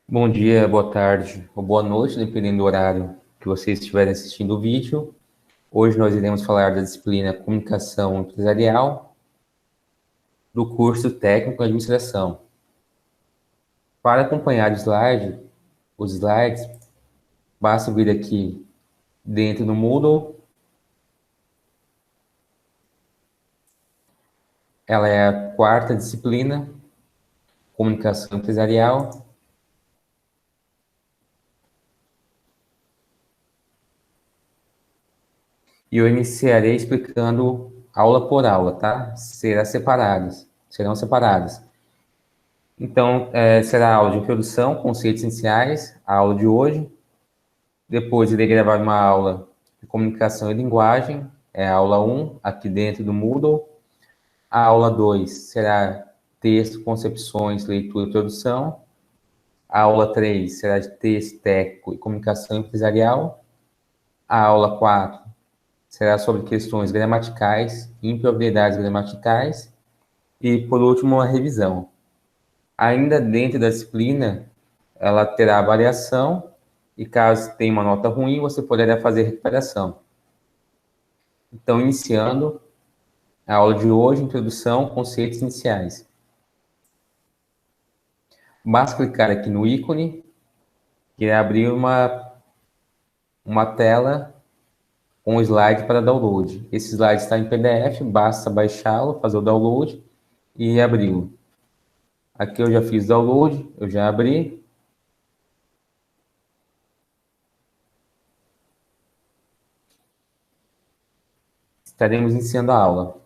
Bom dia, boa tarde ou boa noite, dependendo do horário que vocês estiverem assistindo o vídeo. Hoje nós iremos falar da disciplina Comunicação Empresarial do curso Técnico em Administração. Para acompanhar os slides, basta vir aqui dentro do Moodle. Ela é a quarta disciplina, Comunicação Empresarial. E eu iniciarei explicando aula por aula, tá? Serão separadas. Então, será a aula de introdução, conceitos iniciais, a aula de hoje. Depois, irei gravar uma aula de comunicação e linguagem, é a aula 1, aqui dentro do Moodle. A aula 2 será texto, concepções, leitura e produção. A aula 3 será de texto técnico e comunicação empresarial. A aula 4 será sobre questões gramaticais e impropriedades gramaticais. E, por último, a revisão. Ainda dentro da disciplina, ela terá avaliação e, caso tenha uma nota ruim, você poderá fazer recuperação. Então, iniciando a aula de hoje, introdução, conceitos iniciais. Basta clicar aqui no ícone, que irá abrir uma tela com um slide para download. Esse slide está em PDF, basta baixá-lo, fazer o download e abri-lo. Aqui eu já fiz download, eu já abri. Estaremos iniciando a aula.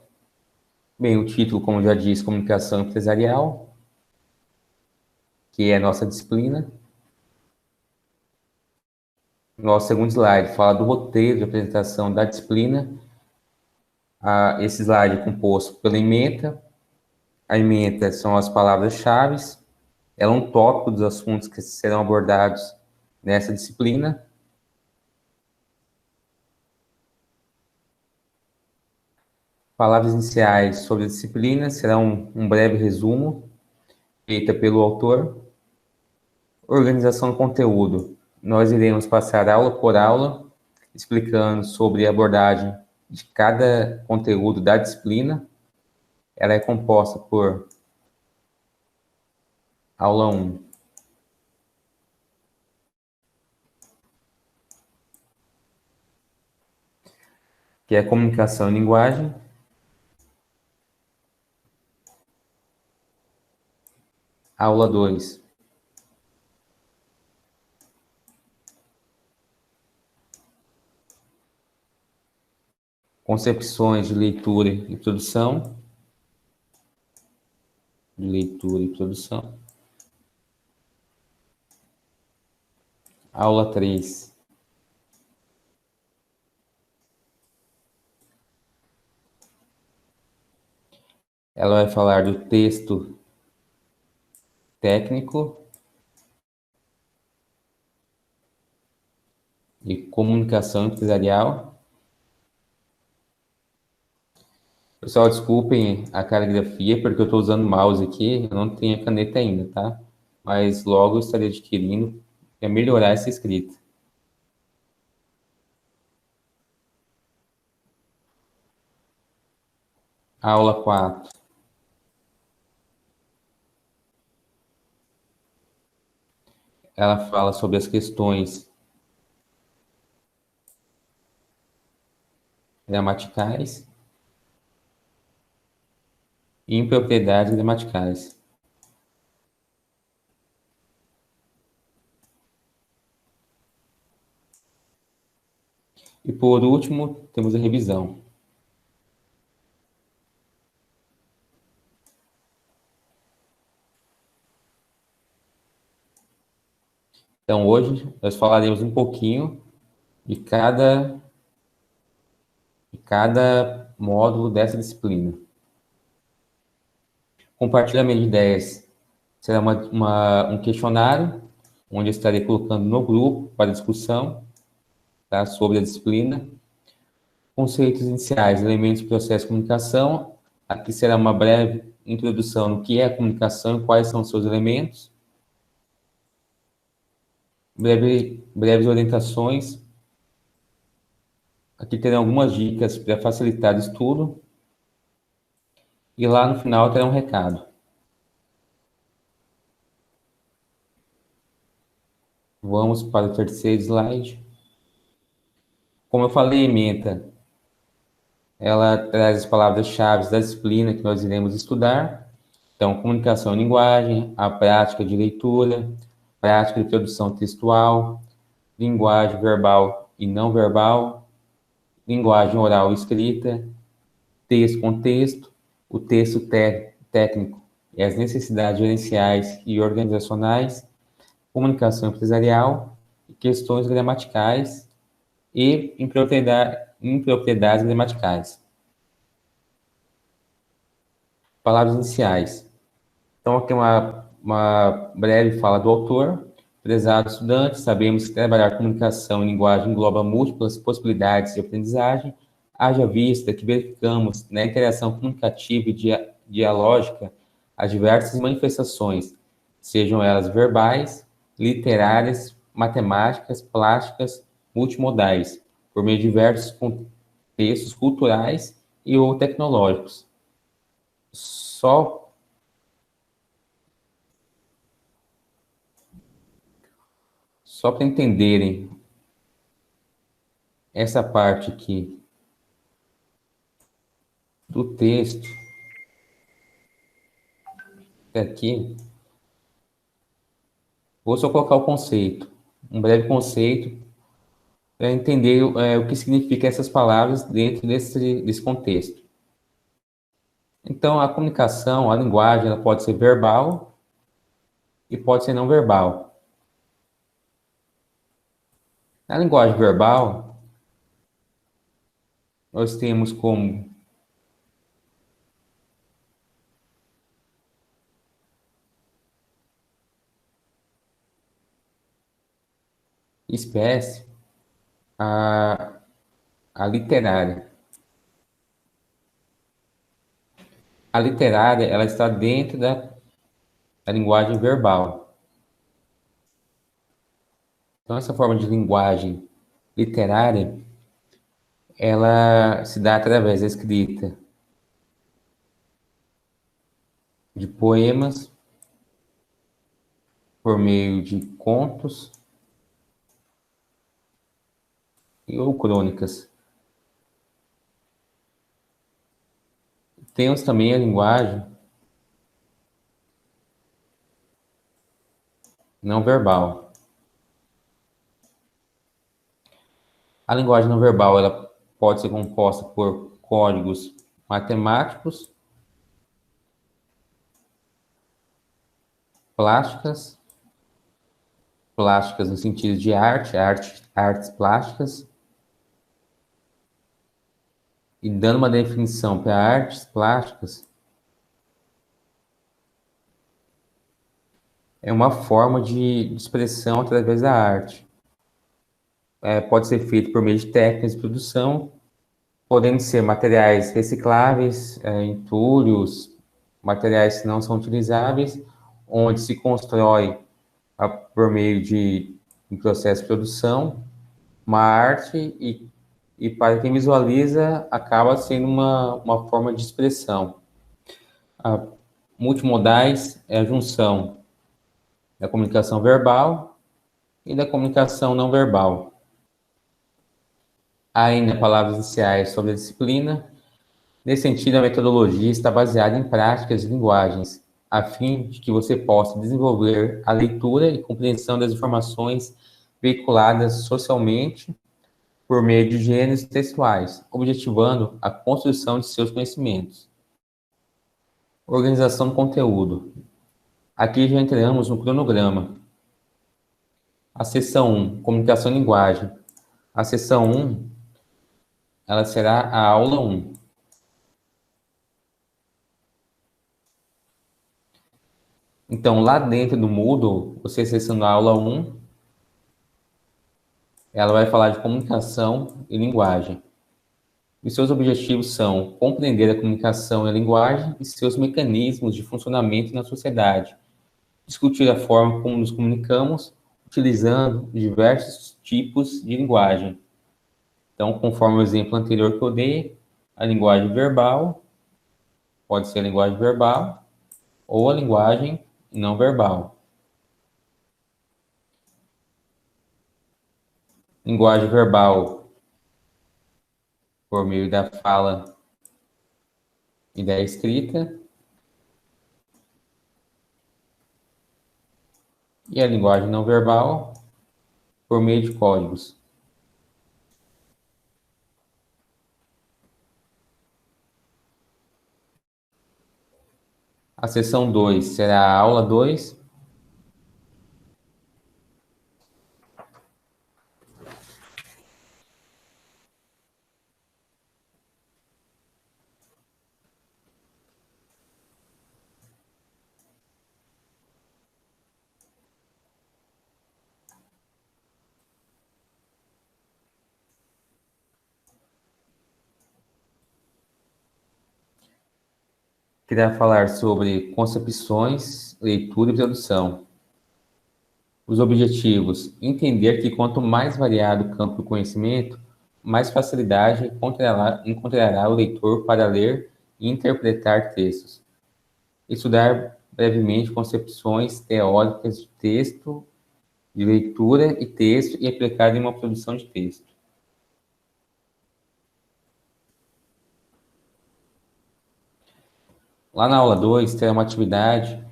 Bem, o título, como já disse, Comunicação Empresarial, que é a nossa disciplina. Nosso segundo slide fala do roteiro de apresentação da disciplina. Esse slide é composto pela ementa. A ementa são as palavras-chave. Ela é um tópico dos assuntos que serão abordados nessa disciplina. Palavras iniciais sobre a disciplina serão um breve resumo feita pelo autor. Organização do conteúdo. Nós iremos passar aula por aula, explicando sobre a abordagem de cada conteúdo da disciplina. Ela é composta por aula 1, que é comunicação e linguagem. Aula 2, concepções de leitura e produção. Aula 3, ela vai falar do texto técnico e comunicação empresarial. Pessoal, desculpem a caligrafia, porque eu estou usando mouse aqui, eu não tenho a caneta ainda, tá? Mas logo eu estarei adquirindo para melhorar essa escrita. Aula 4. Ela fala sobre as questões gramaticais e impropriedades gramaticais. E por último, temos a revisão. Então, hoje, nós falaremos um pouquinho de cada módulo dessa disciplina. Compartilhamento de ideias será um questionário, onde eu estarei colocando no grupo para discussão, tá, sobre a disciplina. Conceitos iniciais, elementos do processo de comunicação. Aqui será um introdução no que é a comunicação e quais são seus elementos. Breves orientações. Aqui terão algumas dicas para facilitar o estudo. E lá no final terá um recado. Vamos para o terceiro slide. Como eu falei, ementa, ela traz as palavras-chave da disciplina que nós iremos estudar. Então, comunicação e linguagem, a prática de leitura, prática de produção textual, linguagem verbal e não verbal, linguagem oral e escrita, texto-contexto, o texto técnico e as necessidades gerenciais e organizacionais, comunicação empresarial, questões gramaticais e impropriedades gramaticais. Palavras iniciais. Então, aqui uma breve fala do autor. Prezado estudante, sabemos que trabalhar comunicação e linguagem engloba múltiplas possibilidades de aprendizagem, haja vista que verificamos na interação comunicativa e dialógica as diversas manifestações, sejam elas verbais, literárias, matemáticas, plásticas, multimodais, por meio de diversos contextos culturais e ou tecnológicos. Só para entenderem essa parte aqui do texto, aqui, vou só colocar o conceito, um breve conceito, para entender o que significa essas palavras dentro desse contexto. Então, a comunicação, a linguagem, ela pode ser verbal e pode ser não verbal. Na linguagem verbal, nós temos como espécie a literária. A literária, ela está dentro da linguagem verbal. Então, essa forma de linguagem literária, ela se dá através da escrita de poemas, por meio de contos ou crônicas. Temos também a linguagem não verbal. A linguagem não verbal, ela pode ser composta por códigos matemáticos, plásticas no sentido de artes plásticas, e dando uma definição para artes plásticas, é uma forma de expressão através da arte. Pode ser feito por meio de técnicas de produção, podendo ser materiais recicláveis, entulhos, materiais que não são utilizáveis, onde se constrói, por meio de um processo de produção, uma arte e para quem visualiza, acaba sendo uma forma de expressão. Multimodais é a junção da comunicação verbal e da comunicação não verbal. Há ainda palavras iniciais sobre a disciplina. Nesse sentido, a metodologia está baseada em práticas de linguagens, a fim de que você possa desenvolver a leitura e compreensão das informações veiculadas socialmente por meio de gêneros textuais, objetivando a construção de seus conhecimentos. Organização do conteúdo. Aqui já entramos no cronograma. A seção 1, comunicação e linguagem. A seção 1, ela será a aula 1. Então, lá dentro do Moodle, você acessando a aula 1, ela vai falar de comunicação e linguagem. Os seus objetivos são compreender a comunicação e a linguagem e seus mecanismos de funcionamento na sociedade, discutir a forma como nos comunicamos, utilizando diversos tipos de linguagem. Então, conforme o exemplo anterior que eu dei, a linguagem verbal, pode ser a linguagem verbal ou a linguagem não verbal. Linguagem verbal por meio da fala e da escrita, e a linguagem não verbal por meio de códigos. A sessão 2 será a aula 2. Que irá falar sobre concepções, leitura e tradução. Os objetivos: entender que quanto mais variado o campo do conhecimento, mais facilidade encontrará o leitor para ler e interpretar textos. Estudar brevemente concepções teóricas de texto, de leitura e texto e aplicar em uma produção de texto. Lá na aula 2, terá uma atividade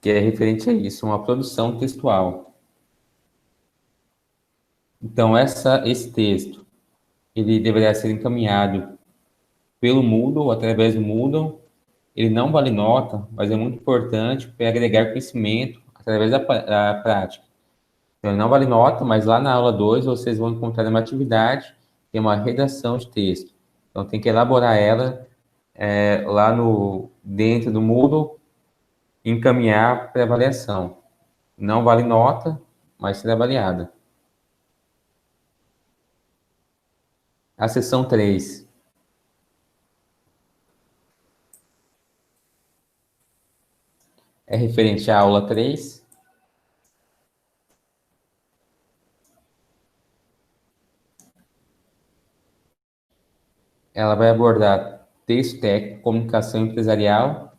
que é referente a isso, uma produção textual. Então, esse texto, ele deverá ser encaminhado pelo Moodle, através do Moodle. Ele não vale nota, mas é muito importante para agregar conhecimento através da prática. Então, ele não vale nota, mas lá na aula 2 vocês vão encontrar uma atividade, que é uma redação de texto. Então, tem que elaborar ela lá dentro do Moodle e encaminhar para avaliação. Não vale nota, mas será avaliada. A sessão 3 é referente à aula 3. Ela vai abordar texto técnico, comunicação empresarial.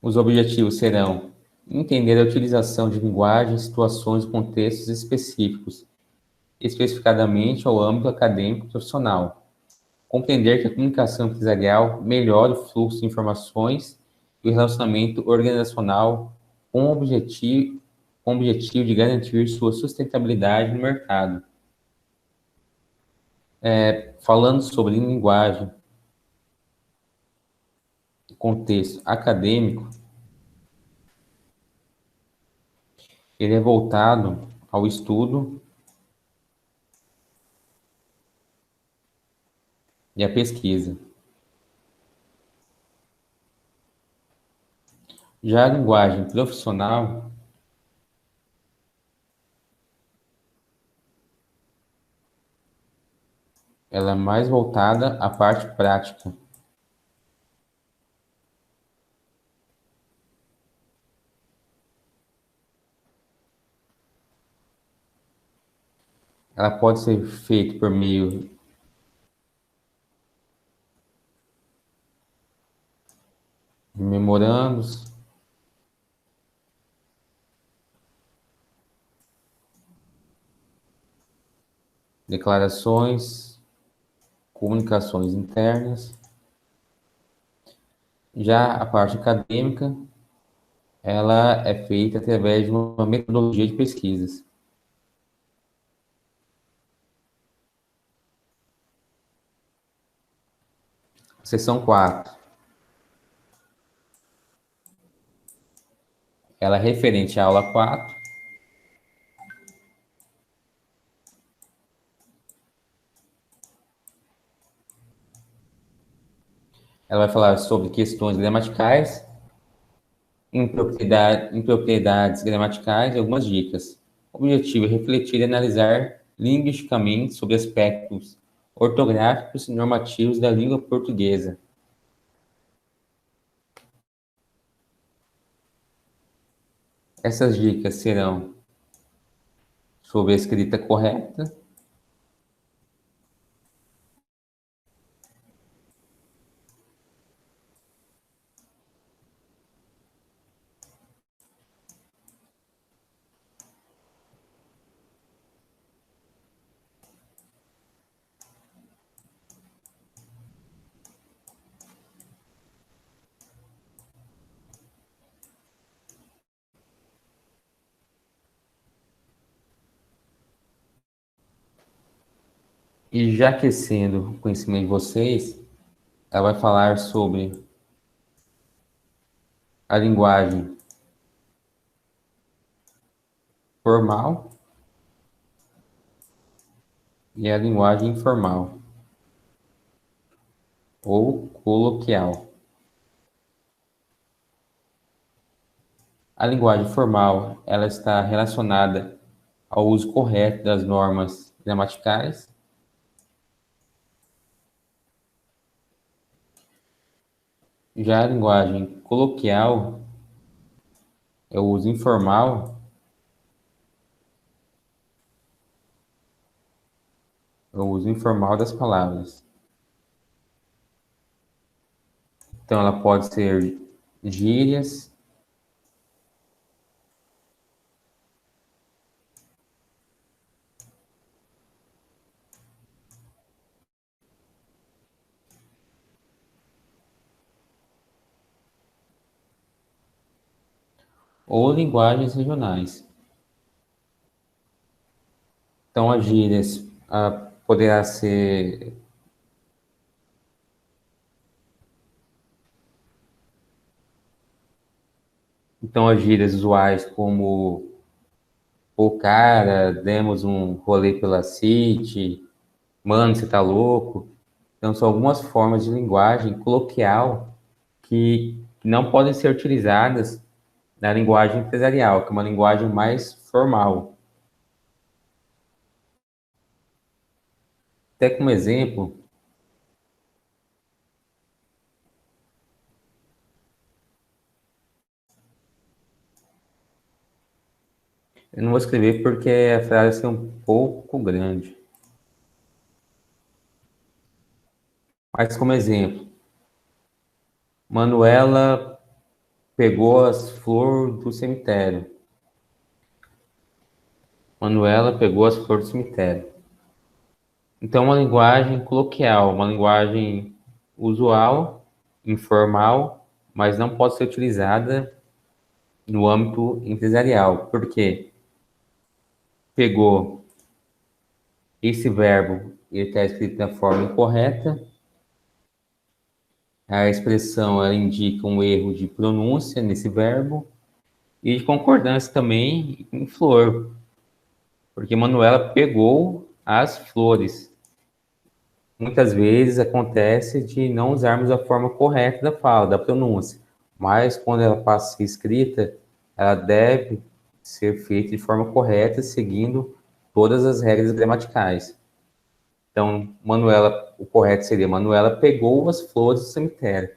Os objetivos serão entender a utilização de linguagem, situações e contextos específicos, especificadamente ao âmbito acadêmico e profissional. Compreender que a comunicação empresarial melhora o fluxo de informações e o relacionamento organizacional com o objetivo de garantir sua sustentabilidade no mercado. Falando sobre linguagem, contexto acadêmico, ele é voltado ao estudo e à pesquisa. Já a linguagem profissional, ela é mais voltada à parte prática. Ela pode ser feita por meio de memorandos, declarações, comunicações internas. Já a parte acadêmica, ela é feita através de uma metodologia de pesquisas. Seção 4. Ela é referente à aula 4. Ela vai falar sobre questões gramaticais, impropriedades gramaticais e algumas dicas. O objetivo é refletir e analisar linguisticamente sobre aspectos ortográficos e normativos da língua portuguesa. Essas dicas serão sobre a escrita correta, e já aquecendo o conhecimento de vocês, ela vai falar sobre a linguagem formal e a linguagem informal ou coloquial. A linguagem formal, ela está relacionada ao uso correto das normas gramaticais. Já a linguagem coloquial é o uso informal, das palavras. Então, ela pode ser gírias, ou linguagens regionais. Então, as gírias poderá ser as gírias usuais como pô, cara, demos um rolê pela City, mano, você tá louco. Então, são algumas formas de linguagem coloquial que não podem ser utilizadas na linguagem empresarial, que é uma linguagem mais formal. Até como exemplo, eu não vou escrever porque a frase é um pouco grande. Mas como exemplo, Manuela pegou as flores do cemitério. Manuela pegou as flores do cemitério. Então, uma linguagem coloquial, uma linguagem usual, informal, mas não pode ser utilizada no âmbito empresarial. Por quê? Pegou esse verbo, ele está escrito da forma incorreta, a expressão ela indica um erro de pronúncia nesse verbo e de concordância também em flor, porque Manuela pegou as flores. Muitas vezes acontece de não usarmos a forma correta da fala, da pronúncia, mas quando ela passa a ser escrita, ela deve ser feita de forma correta, seguindo todas as regras gramaticais. Então, Manuela, o correto seria Manuela pegou as flores do cemitério.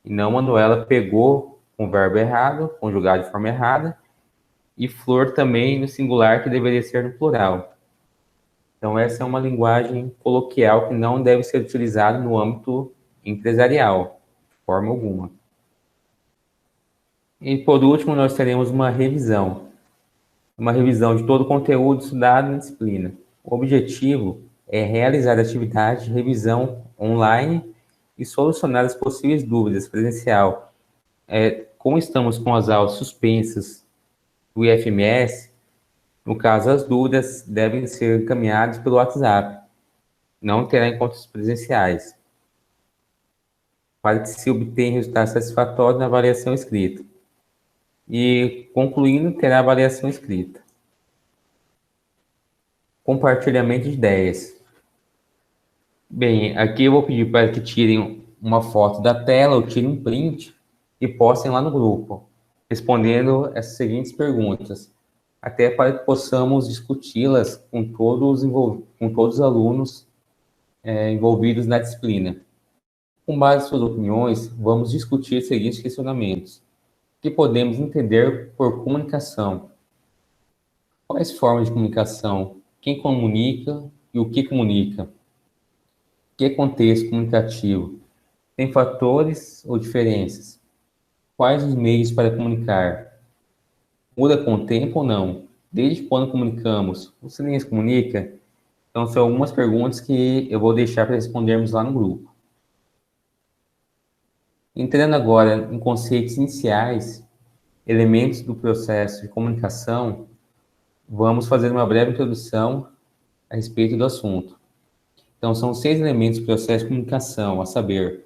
E não Manuela pegou com o verbo errado, conjugado de forma errada, e flor também no singular, que deveria ser no plural. Então, essa é uma linguagem coloquial que não deve ser utilizada no âmbito empresarial, de forma alguma. E, por último, nós teremos uma revisão de todo o conteúdo estudado na disciplina. O objetivo é realizar a atividade de revisão online e solucionar as possíveis dúvidas presencial. Como estamos com as aulas suspensas do IFMS, no caso, as dúvidas devem ser encaminhadas pelo WhatsApp, não terá encontros presenciais, para que se obtenha resultado satisfatório na avaliação escrita. E, concluindo, terá avaliação escrita. Compartilhamento de ideias. Bem, aqui eu vou pedir para que tirem uma foto da tela ou tirem um print e postem lá no grupo, respondendo essas seguintes perguntas, até para que possamos discuti-las com todos os alunos envolvidos na disciplina. Com base em suas opiniões, vamos discutir os seguintes questionamentos. O que podemos entender por comunicação? Quais formas de comunicação? Quem comunica e o que comunica? O que é contexto comunicativo? Tem fatores ou diferenças? Quais os meios para comunicar? Muda com o tempo ou não? Desde quando comunicamos? O silêncio comunica? Então, são algumas perguntas que eu vou deixar para respondermos lá no grupo. Entrando agora em conceitos iniciais, elementos do processo de comunicação, vamos fazer uma breve introdução a respeito do assunto. Então, são 6 elementos do processo de comunicação, a saber,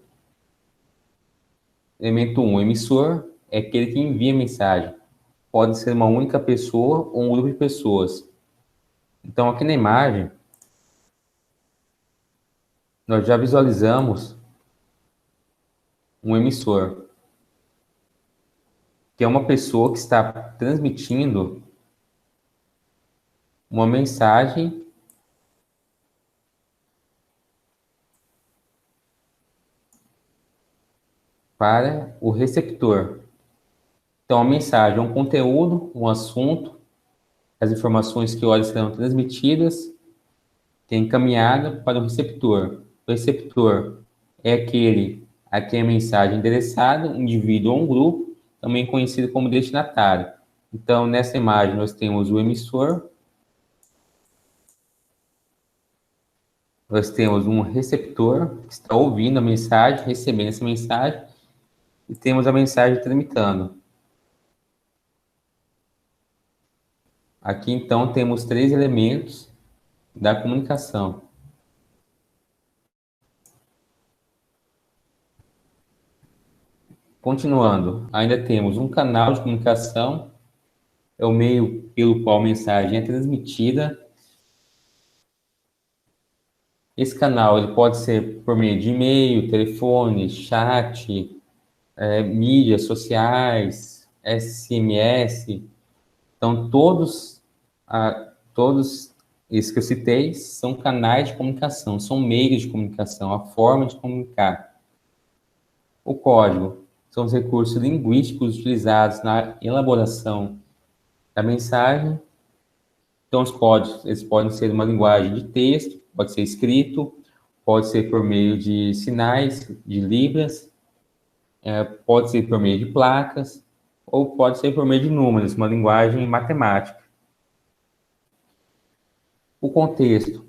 elemento 1, emissor, é aquele que envia a mensagem. Pode ser uma única pessoa ou um grupo de pessoas. Então, aqui na imagem, nós já visualizamos um emissor, que é uma pessoa que está transmitindo uma mensagem para o receptor. Então, a mensagem é um conteúdo, um assunto, as informações que horas serão transmitidas, que é encaminhada para o receptor. O receptor é aquele a quem a mensagem é endereçada, um indivíduo ou um grupo, também conhecido como destinatário. Então, nessa imagem, nós temos o emissor, nós temos um receptor que está ouvindo a mensagem, recebendo essa mensagem, e temos a mensagem tramitando. Aqui, então, temos 3 elementos da comunicação. Continuando, ainda temos um canal de comunicação, é o meio pelo qual a mensagem é transmitida. Esse canal ele pode ser por meio de e-mail, telefone, chat, mídias sociais, SMS. Então, todos esses que eu citei são canais de comunicação, são meios de comunicação, a forma de comunicar. O código são os recursos linguísticos utilizados na elaboração da mensagem. Então, os códigos eles podem ser uma linguagem de texto, pode ser escrito, pode ser por meio de sinais, de libras, pode ser por meio de placas, ou pode ser por meio de números, uma linguagem matemática. O contexto,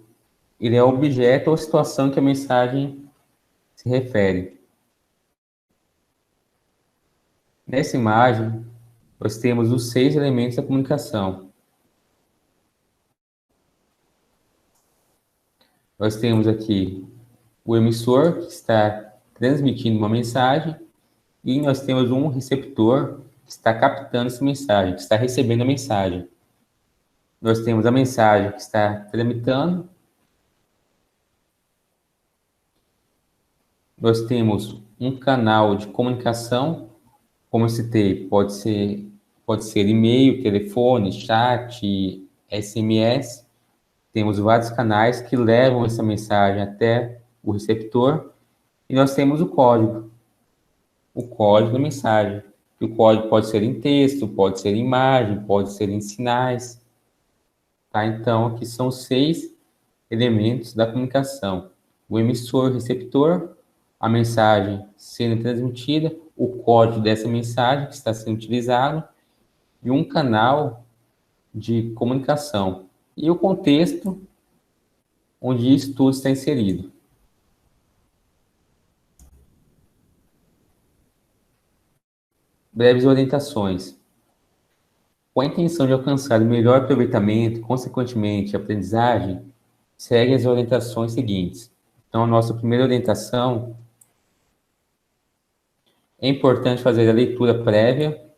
ele é o objeto ou situação que a mensagem se refere. Nessa imagem, nós temos os 6 elementos da comunicação. Nós temos aqui o emissor, que está transmitindo uma mensagem, e nós temos um receptor, que está captando essa mensagem, que está recebendo a mensagem. Nós temos a mensagem que está tramitando. Nós temos um canal de comunicação, como eu citei, pode ser e-mail, telefone, chat, SMS. Temos vários canais que levam essa mensagem até o receptor. E nós temos o código da mensagem. O código pode ser em texto, pode ser em imagem, pode ser em sinais. Tá? Então, aqui são 6 elementos da comunicação. O emissor, receptor, a mensagem sendo transmitida, o código dessa mensagem que está sendo utilizado e um canal de comunicação. E o contexto onde isso tudo está inserido. Breves orientações. Com a intenção de alcançar o melhor aproveitamento e, consequentemente, aprendizagem, segue as orientações seguintes. Então, a nossa primeira orientação é importante fazer a leitura prévia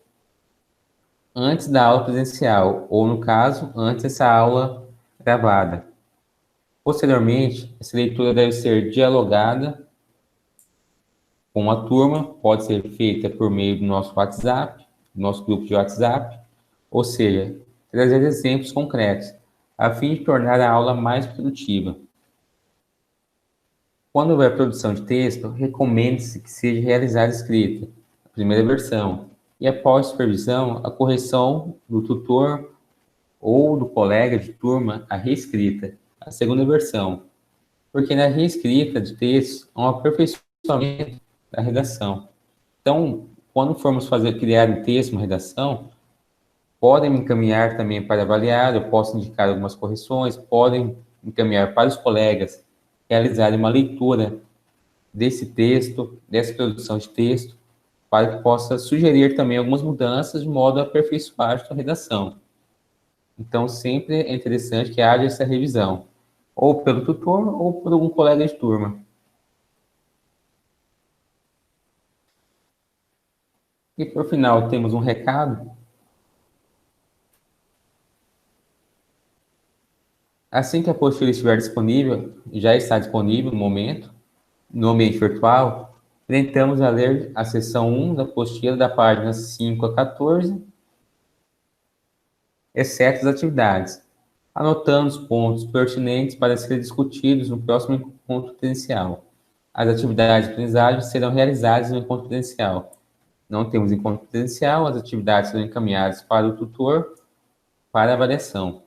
antes da aula presencial, ou, no caso, antes dessa aula gravada. Posteriormente, essa leitura deve ser dialogada com a turma, pode ser feita por meio do nosso WhatsApp, do nosso grupo de WhatsApp, ou seja, trazer exemplos concretos, a fim de tornar a aula mais produtiva. Quando houver produção de texto, recomende-se que seja realizada a escrita, a primeira versão, e após supervisão, a correção do tutor ou do colega de turma, a reescrita, a segunda versão, porque na reescrita de texto há um aperfeiçoamento da redação. Então, quando formos criar um texto, uma redação, podem me encaminhar também para avaliar, eu posso indicar algumas correções, podem encaminhar para os colegas realizarem uma leitura desse texto, dessa produção de texto, para que possa sugerir também algumas mudanças de modo a aperfeiçoar a sua redação. Então, sempre é interessante que haja essa revisão, ou pelo tutor ou por algum colega de turma. E, por final, temos um recado. Assim que a apostila estiver disponível, já está disponível no momento, no ambiente virtual, tentamos a ler a seção 1 da apostila da página 5 a 14, exceto as atividades, anotando os pontos pertinentes para serem discutidos no próximo encontro presencial. As atividades de aprendizagem serão realizadas no encontro presencial. Não temos encontro presencial, as atividades serão encaminhadas para o tutor para avaliação.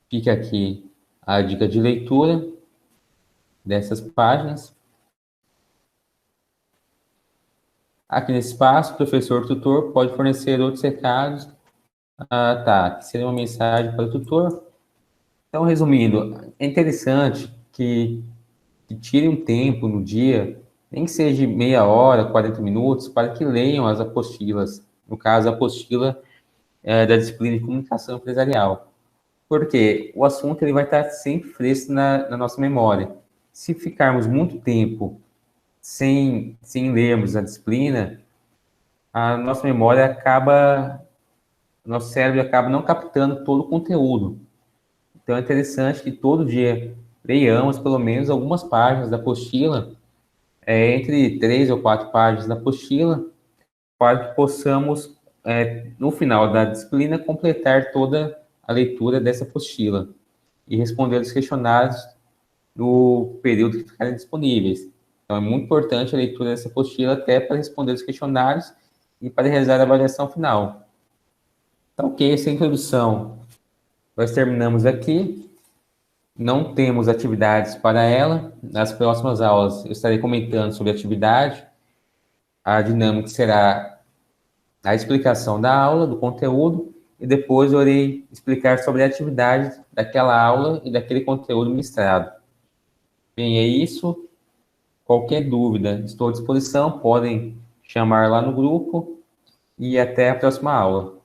Fica aqui a dica de leitura dessas páginas. Aqui nesse espaço, o professor tutor pode fornecer outros recados. Que seria uma mensagem para o tutor. Então, resumindo, é interessante que tire um tempo no dia, nem que seja meia hora, 40 minutos, para que leiam as apostilas. No caso, a apostila da disciplina de comunicação empresarial. Porque o assunto ele vai estar sempre fresco na nossa memória. Se ficarmos muito tempo sem lermos a disciplina, a nossa memória acaba, nosso cérebro acaba não captando todo o conteúdo. Então é interessante que todo dia leiamos pelo menos algumas páginas da apostila, entre 3 ou 4 páginas da apostila, para que possamos, no final da disciplina, completar toda a leitura dessa apostila e responder os questionários no período que ficarem disponíveis. Então, é muito importante a leitura dessa apostila até para responder os questionários e para realizar a avaliação final. Então, ok, essa é a introdução. Nós terminamos aqui. Não temos atividades para ela. Nas próximas aulas, eu estarei comentando sobre a atividade. A dinâmica será a explicação da aula, do conteúdo, e depois eu irei explicar sobre a atividade daquela aula e daquele conteúdo ministrado. Bem, é isso. Qualquer dúvida, estou à disposição, podem chamar lá no grupo e até a próxima aula.